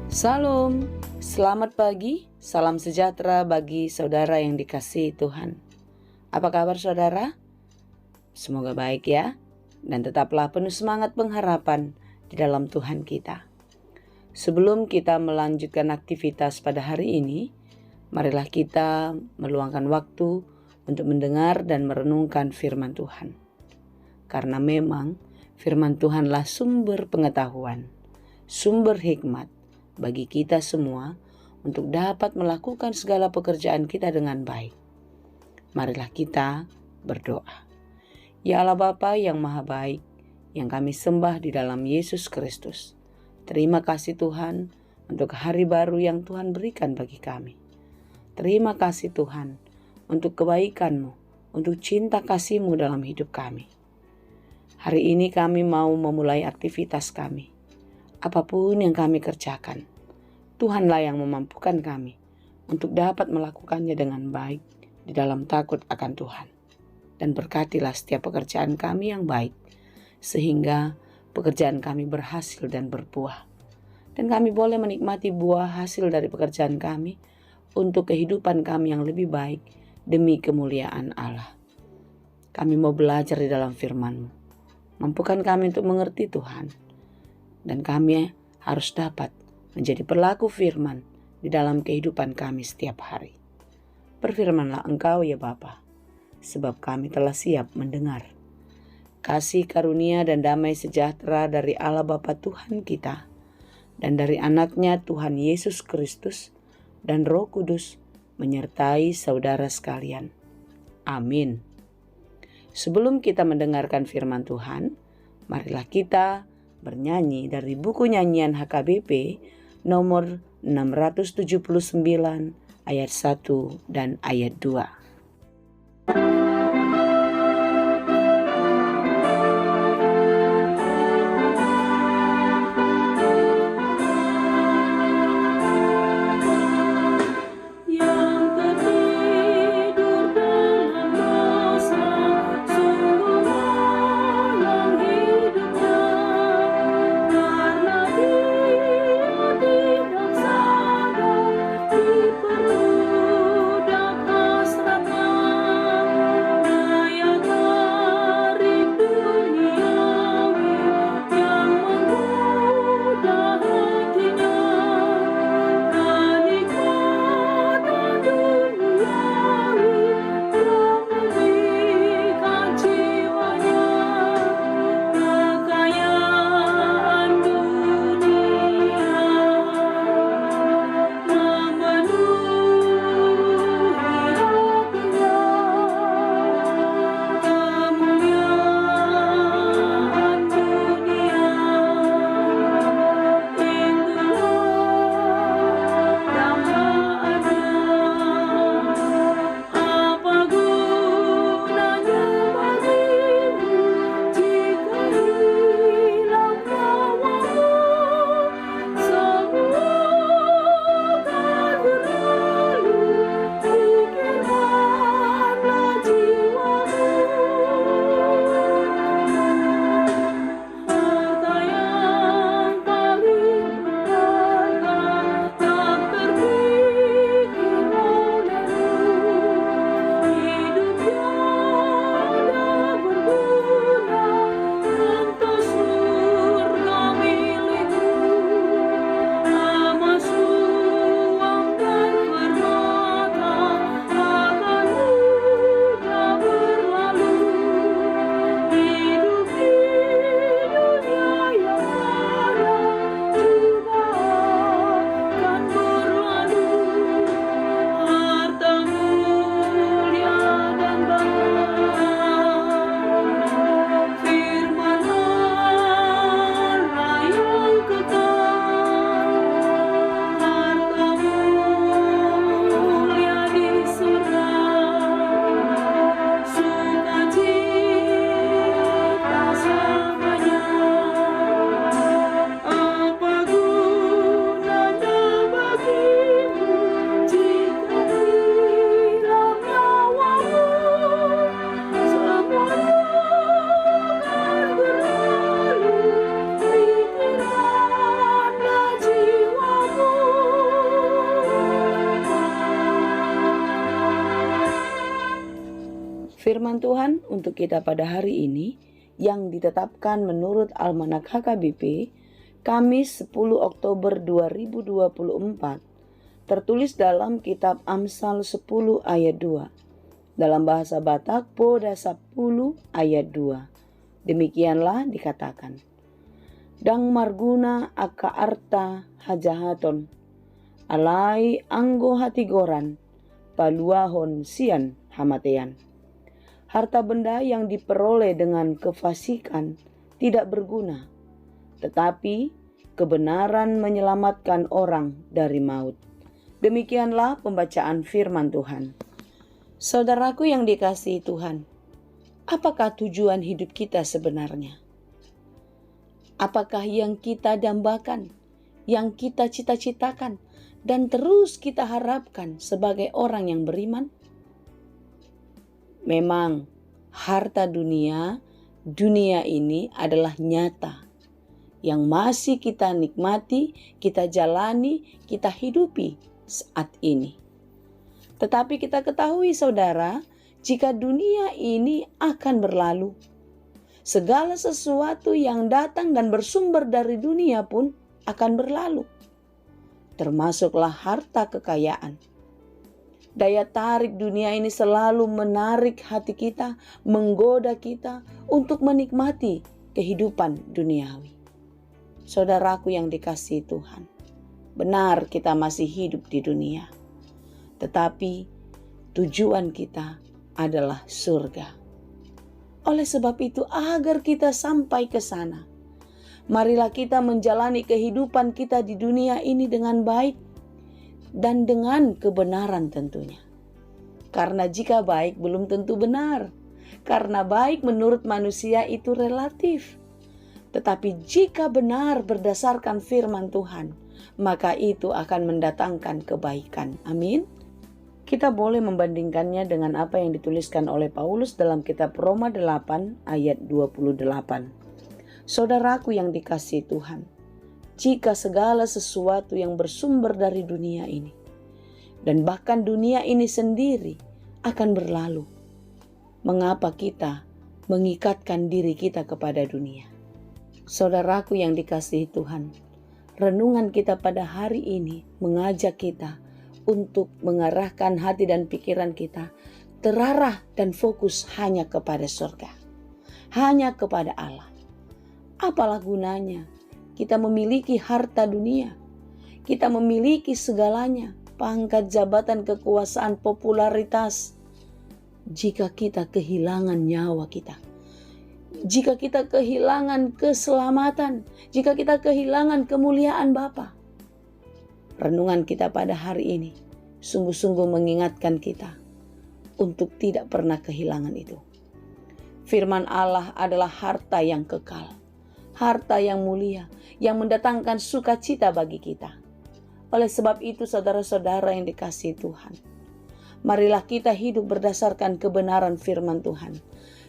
Salam, selamat pagi, salam sejahtera bagi saudara yang dikasihi Tuhan. Apa kabar saudara? Semoga baik ya, dan tetaplah penuh semangat pengharapan di dalam Tuhan kita. Sebelum kita melanjutkan aktivitas pada hari ini, marilah kita meluangkan waktu untuk mendengar dan merenungkan firman Tuhan. Karena memang firman Tuhanlah sumber pengetahuan, sumber hikmat bagi kita semua untuk dapat melakukan segala pekerjaan kita dengan baik. Marilah kita berdoa. Ya Allah Bapa yang Maha Baik, yang kami sembah di dalam Yesus Kristus. Terima kasih Tuhan untuk hari baru yang Tuhan berikan bagi kami. Terima kasih Tuhan untuk kebaikan-Mu, untuk cinta kasih-Mu dalam hidup kami. Hari ini kami mau memulai aktivitas kami. Apapun yang kami kerjakan, Tuhanlah yang memampukan kami untuk dapat melakukannya dengan baik di dalam takut akan Tuhan. Dan berkatilah setiap pekerjaan kami yang baik, sehingga pekerjaan kami berhasil dan berbuah. Dan kami boleh menikmati buah hasil dari pekerjaan kami untuk kehidupan kami yang lebih baik demi kemuliaan Allah. Kami mau belajar di dalam firman-Mu. Mampukan kami untuk mengerti Tuhan. Dan kami harus dapat menjadi pelaku firman di dalam kehidupan kami setiap hari. Berfirmanlah Engkau ya Bapa, sebab kami telah siap mendengar. Kasih karunia dan damai sejahtera dari Allah Bapa Tuhan kita, dan dari anaknya Tuhan Yesus Kristus, dan Roh Kudus menyertai saudara sekalian. Amin. Sebelum kita mendengarkan firman Tuhan, marilah kita bernyanyi dari buku nyanyian HKBP nomor 679 ayat 1 dan ayat 2. Diperbudak hasrat firman Tuhan untuk kita pada hari ini yang ditetapkan menurut Almanak HKBP Kamis 10 Oktober 2024 tertulis dalam kitab Amsal 10 ayat 2 dalam bahasa Batak Poda 10 ayat 2. Demikianlah dikatakan, dang marguna aka arta hajahaton alai anggo hatigoran paluahon sian hamatean. Harta benda yang diperoleh dengan kefasikan tidak berguna, tetapi kebenaran menyelamatkan orang dari maut. Demikianlah pembacaan firman Tuhan. Saudaraku yang dikasihi Tuhan, apakah tujuan hidup kita sebenarnya? Apakah yang kita dambakan, yang kita cita-citakan, dan terus kita harapkan sebagai orang yang beriman? Memang harta dunia ini adalah nyata yang masih kita nikmati, kita jalani, kita hidupi saat ini. Tetapi kita ketahui saudara, jika dunia ini akan berlalu, segala sesuatu yang datang dan bersumber dari dunia pun akan berlalu, termasuklah harta kekayaan. Daya tarik dunia ini selalu menarik hati kita, menggoda kita untuk menikmati kehidupan duniawi. Saudaraku yang dikasihi Tuhan, benar kita masih hidup di dunia, tetapi tujuan kita adalah surga. Oleh sebab itu, agar kita sampai ke sana, marilah kita menjalani kehidupan kita di dunia ini dengan baik dan dengan kebenaran tentunya. Karena jika baik belum tentu benar. Karena baik menurut manusia itu relatif. Tetapi jika benar berdasarkan firman Tuhan, maka itu akan mendatangkan kebaikan. Amin. Kita boleh membandingkannya dengan apa yang dituliskan oleh Paulus dalam kitab Roma 8 ayat 28. Saudaraku yang dikasihi Tuhan, jika segala sesuatu yang bersumber dari dunia ini, dan bahkan dunia ini sendiri akan berlalu, mengapa kita mengikatkan diri kita kepada dunia? Saudaraku yang dikasihi Tuhan, renungan kita pada hari ini mengajak kita untuk mengarahkan hati dan pikiran kita terarah dan fokus hanya kepada surga, hanya kepada Allah. Apalah gunanya kita memiliki harta dunia, kita memiliki segalanya, pangkat, jabatan, kekuasaan, popularitas, jika kita kehilangan nyawa kita, jika kita kehilangan keselamatan, jika kita kehilangan kemuliaan Bapa. Renungan kita pada hari ini sungguh-sungguh mengingatkan kita untuk tidak pernah kehilangan itu. Firman Allah adalah harta yang kekal, harta yang mulia, yang mendatangkan sukacita bagi kita. Oleh sebab itu saudara-saudara yang dikasihi Tuhan, marilah kita hidup berdasarkan kebenaran firman Tuhan.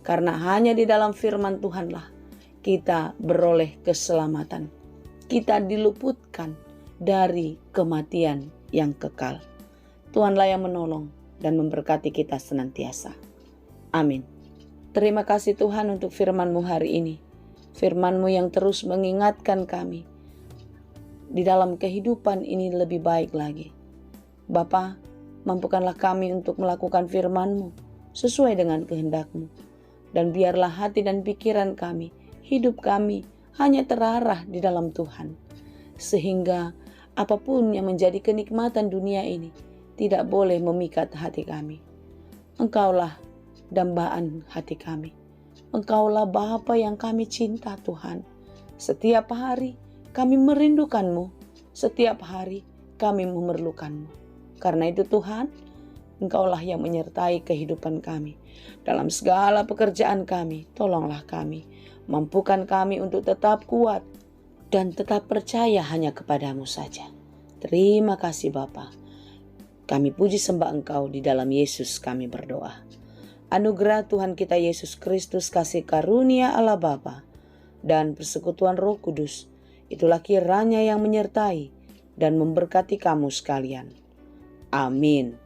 Karena hanya di dalam firman Tuhanlah kita beroleh keselamatan. Kita diluputkan dari kematian yang kekal. Tuhanlah yang menolong dan memberkati kita senantiasa. Amin. Terima kasih Tuhan untuk firman-Mu hari ini. Firman-Mu yang terus mengingatkan kami di dalam kehidupan ini lebih baik lagi. Bapa, mampukanlah kami untuk melakukan firman-Mu sesuai dengan kehendak-Mu. Dan biarlah hati dan pikiran kami, hidup kami hanya terarah di dalam Tuhan. Sehingga apapun yang menjadi kenikmatan dunia ini tidak boleh memikat hati kami. Engkaulah dambaan hati kami. Engkaulah Bapa yang kami cinta Tuhan. Setiap hari kami merindukan-Mu. Setiap hari kami memerlukan-Mu. Karena itu Tuhan, Engkaulah yang menyertai kehidupan kami. Dalam segala pekerjaan kami, tolonglah kami. Mampukan kami untuk tetap kuat dan tetap percaya hanya kepada-Mu saja. Terima kasih Bapa. Kami puji sembah Engkau di dalam Yesus kami berdoa. Anugerah Tuhan kita Yesus Kristus, kasih karunia Allah Bapa, dan persekutuan Roh Kudus, itulah kiranya yang menyertai dan memberkati kamu sekalian. Amin.